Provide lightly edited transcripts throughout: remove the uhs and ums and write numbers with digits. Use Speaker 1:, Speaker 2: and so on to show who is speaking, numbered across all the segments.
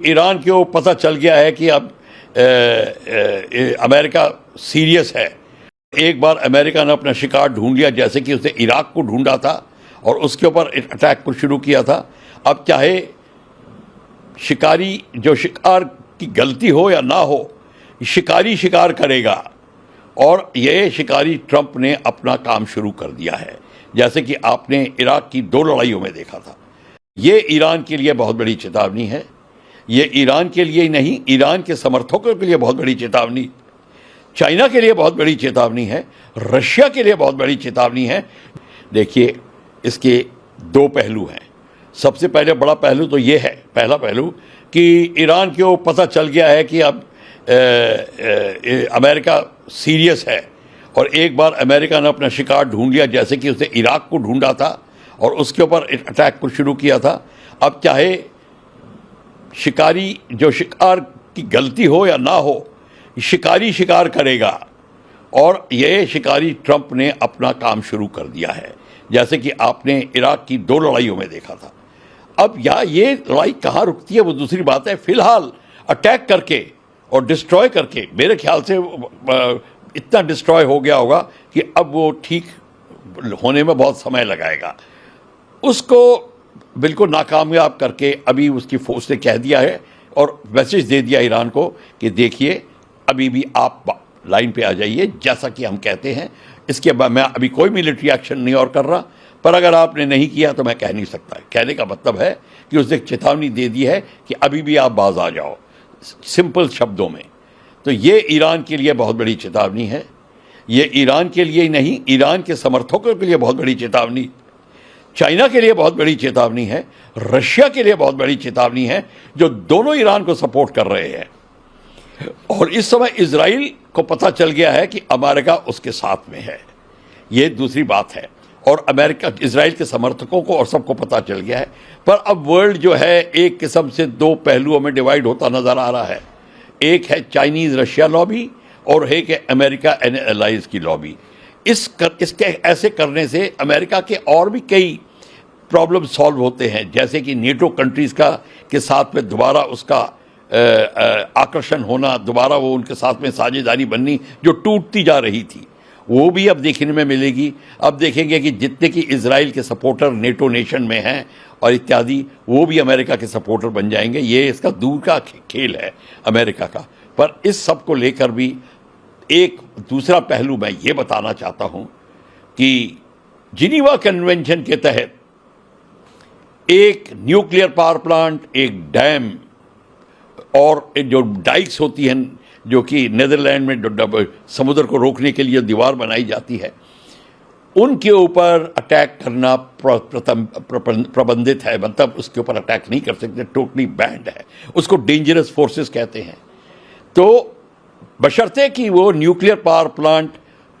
Speaker 1: Iran को पता चल गया है कि अब अमेरिका सीरियस है। एक बार अमेरिका ने अपना शिकार ढूंढ लिया, जैसे कि उसने इराक को ढूंढा था और उसके ऊपर अटैक को शुरू किया था। अब चाहे शिकारी जो शिकार की गलती हो या ना हो, शिकारी शिकार करेगा। और ये शिकारी ट्रंप ने अपना काम शुरू कर दिया है, जैसे कि आपने इराक की 2 लड़ाइयों में देखा था। ये ईरान के लिए बहुत बड़ी चेतावनी है। ये ईरान के लिए ही नहीं, ईरान के समर्थकों के लिए बहुत बड़ी चेतावनी, चाइना के लिए बहुत बड़ी चेतावनी है, रशिया के लिए बहुत बड़ी चेतावनी है। देखिए, इसके 2 पहलू हैं। सबसे पहले बड़ा पहलू तो ये है, पहला पहलू कि ईरान को पता चल गया है कि अब अमेरिका सीरियस है। और एक बार अमेरिका ने अपना शिकार ढूंढ लिया, जैसे कि उसने इराक को ढूंढा था और उसके ऊपर अटैक को शुरू किया था। अब चाहे शिकारी जो शिकार की गलती हो या ना हो, शिकारी शिकार करेगा। और ये शिकारी ट्रंप ने अपना काम शुरू कर दिया है, जैसे कि आपने इराक की 2 लड़ाइयों में देखा था। अब ये लड़ाई कहाँ रुकती है वो दूसरी बात है। फिलहाल अटैक करके और डिस्ट्रॉय करके मेरे ख्याल से इतना डिस्ट्रॉय हो गया होगा कि अब वो ठीक होने में बहुत समय लगाएगा। उसको बिल्कुल नाकामयाब करके अभी उसकी फोर्स ने कह दिया है और मैसेज दे दिया ईरान को कि देखिए, अभी भी आप लाइन पे आ जाइए, जैसा कि हम कहते हैं। इसके बाद मैं अभी कोई मिलिट्री एक्शन नहीं और कर रहा, पर अगर आपने नहीं किया तो मैं कह नहीं सकता। कहने का मतलब है कि उसने चेतावनी दे दी है कि अभी भी आप बाज आ जाओ, सिंपल शब्दों में। तो ये ईरान के लिए बहुत बड़ी चेतावनी है। ये ईरान के लिए ही नहीं, ईरान के समर्थकों के लिए बहुत बड़ी चेतावनी, चाइना के लिए बहुत बड़ी चेतावनी है, रशिया के लिए बहुत बड़ी चेतावनी है, जो दोनों ईरान को सपोर्ट कर रहे हैं। और इस समय इजराइल को पता चल गया है कि अमेरिका उसके साथ में है। ये दूसरी बात है। और अमेरिका, इजराइल के समर्थकों को और सबको पता चल गया है। पर अब वर्ल्ड जो है एक किस्म से 2 पहलुओं में डिवाइड होता नजर आ रहा है। एक है चाइनीज रशिया लॉबी और एक है अमेरिका एंड एलाइज की लॉबी। इसके ऐसे करने से अमेरिका के और भी कई प्रॉब्लम सॉल्व होते हैं, जैसे कि नेटो कंट्रीज़ के साथ में दोबारा उसका आकर्षण होना, दोबारा वो उनके साथ में साझेदारी बननी जो टूटती जा रही थी, वो भी अब देखने में मिलेगी। अब देखेंगे कि जितने कि इजराइल के सपोर्टर नेटो नेशन में हैं और इत्यादि, वो भी अमेरिका के सपोर्टर बन जाएंगे। ये इसका दूर का खेल है अमेरिका का। पर इस सब को लेकर भी एक दूसरा पहलू मैं ये बताना चाहता हूं कि जिनीवा कन्वेंशन के तहत एक न्यूक्लियर पावर प्लांट, एक डैम और जो डाइक्स होती हैं, जो कि नीदरलैंड में समुद्र को रोकने के लिए दीवार बनाई जाती है, उनके ऊपर अटैक करना प्रबंधित है। मतलब उसके ऊपर अटैक नहीं कर सकते, टोटली बैंड है। उसको डेंजरस फोर्सेस कहते हैं। तो बशर्ते कि वो न्यूक्लियर पावर प्लांट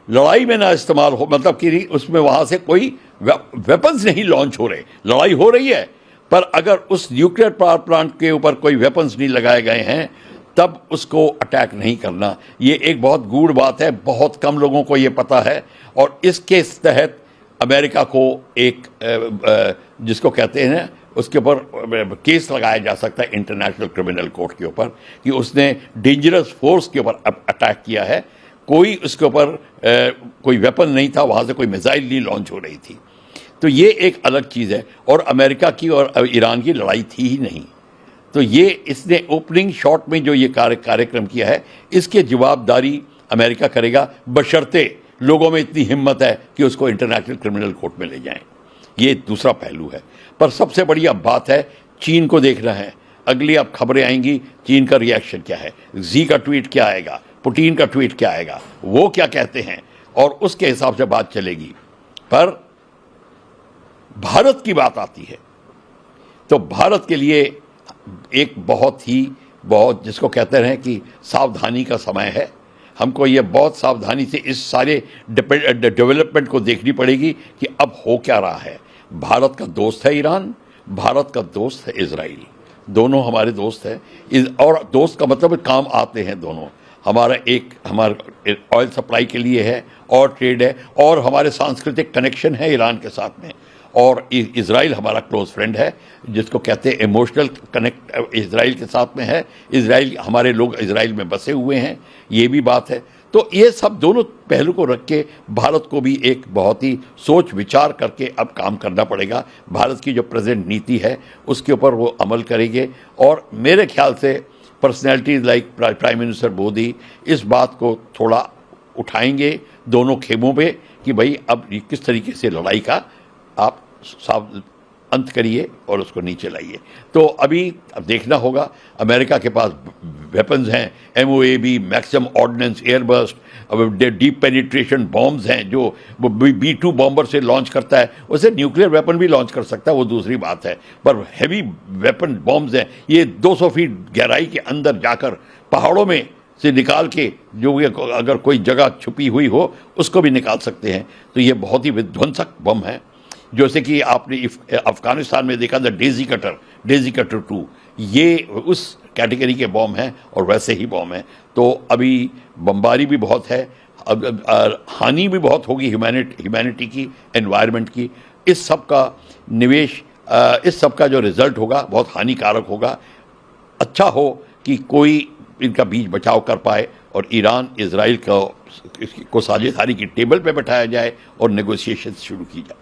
Speaker 1: लड़ाई में ना इस्तेमाल हो, मतलब कि उसमें वहाँ से कोई वेपन्स नहीं लॉन्च हो रहे। लड़ाई हो रही है, पर अगर उस न्यूक्लियर पावर प्लांट के ऊपर कोई वेपन्स नहीं लगाए गए हैं, तब उसको अटैक नहीं करना। ये एक बहुत गूढ़ बात है, बहुत कम लोगों को ये पता है। और इसके तहत अमेरिका को एक जिसको कहते हैं उसके ऊपर केस लगाया जा सकता है इंटरनेशनल क्रिमिनल कोर्ट के ऊपर कि उसने डेंजरस फोर्स के ऊपर अटैक किया है। कोई उसके ऊपर कोई वेपन नहीं था, वहाँ से कोई मिसाइल नहीं लॉन्च हो रही थी। तो ये एक अलग चीज़ है। और अमेरिका की और ईरान की लड़ाई थी ही नहीं। तो ये इसने ओपनिंग शॉट में जो ये कार्यक्रम किया है, इसकी जवाबदारी अमेरिका करेगा, बशर्ते लोगों में इतनी हिम्मत है कि उसको इंटरनेशनल क्रिमिनल कोर्ट में ले जाएं। ये दूसरा पहलू है। पर सबसे बड़ी अब बात है, चीन को देखना है। अगली अब खबरें आएंगी, चीन का रिएक्शन क्या है, जी का ट्वीट क्या आएगा, पुतिन का ट्वीट क्या आएगा, वो क्या कहते हैं, और उसके हिसाब से बात चलेगी। पर भारत की बात आती है तो भारत के लिए एक बहुत जिसको कहते हैं कि सावधानी का समय है। हमको ये बहुत सावधानी से इस सारे डेवलपमेंट को देखनी पड़ेगी कि अब हो क्या रहा है। भारत का दोस्त है ईरान, भारत का दोस्त है इजराइल, दोनों हमारे दोस्त हैं। और दोस्त का मतलब काम आते हैं दोनों। हमारा ऑयल सप्लाई के लिए है और ट्रेड है, और हमारे सांस्कृतिक कनेक्शन है ईरान के साथ में। और इज़राइल हमारा क्लोज फ्रेंड है, जिसको कहते हैं इमोशनल कनेक्ट इज़राइल के साथ में है। इज़राइल, हमारे लोग इज़राइल में बसे हुए हैं, ये भी बात है। तो ये सब दोनों पहलू को रख के भारत को भी एक बहुत ही सोच विचार करके अब काम करना पड़ेगा। भारत की जो प्रेजेंट नीति है उसके ऊपर वो अमल करेंगे, और मेरे ख्याल से personalities like prime minister Modi इस बात को थोड़ा उठाएंगे दोनों खेमों पे कि भाई अब किस तरीके से लड़ाई का आप साफ अंत करिए और उसको नीचे लाइए। तो अभी अब देखना होगा, अमेरिका के पास वेपन्स हैं, MOAB, maximum ordnance, airburst, deep penetration bombs हैं जो B-2 बॉम्बर से लॉन्च करता है, उसे न्यूक्लियर वेपन भी लॉन्च कर सकता है, वो दूसरी बात है। पर हैवी वेपन बॉम्ब्स हैं, ये 200 फीट गहराई के अंदर जाकर पहाड़ों में से निकाल के, जो अगर कोई जगह छुपी हुई हो उसको भी निकाल सकते हैं। तो ये बहुत ही विध्वंसक बम है, जैसे कि आपने अफगानिस्तान में देखा था डेजी कटर 2, ये उस कैटेगरी के बॉम्ब हैं और वैसे ही बॉम्ब हैं। तो अभी बमबारी भी बहुत है, अब हानि भी बहुत होगी ह्यूमैनिटी की, एनवायरनमेंट की। इस सब का निवेश, इस सब का जो रिजल्ट होगा बहुत हानिकारक होगा। अच्छा हो कि कोई इनका बीच बचाव कर पाए और ईरान इजराइल को साझेदारी की टेबल पे बैठाया जाए और नेगोशिएशन शुरू की जाए।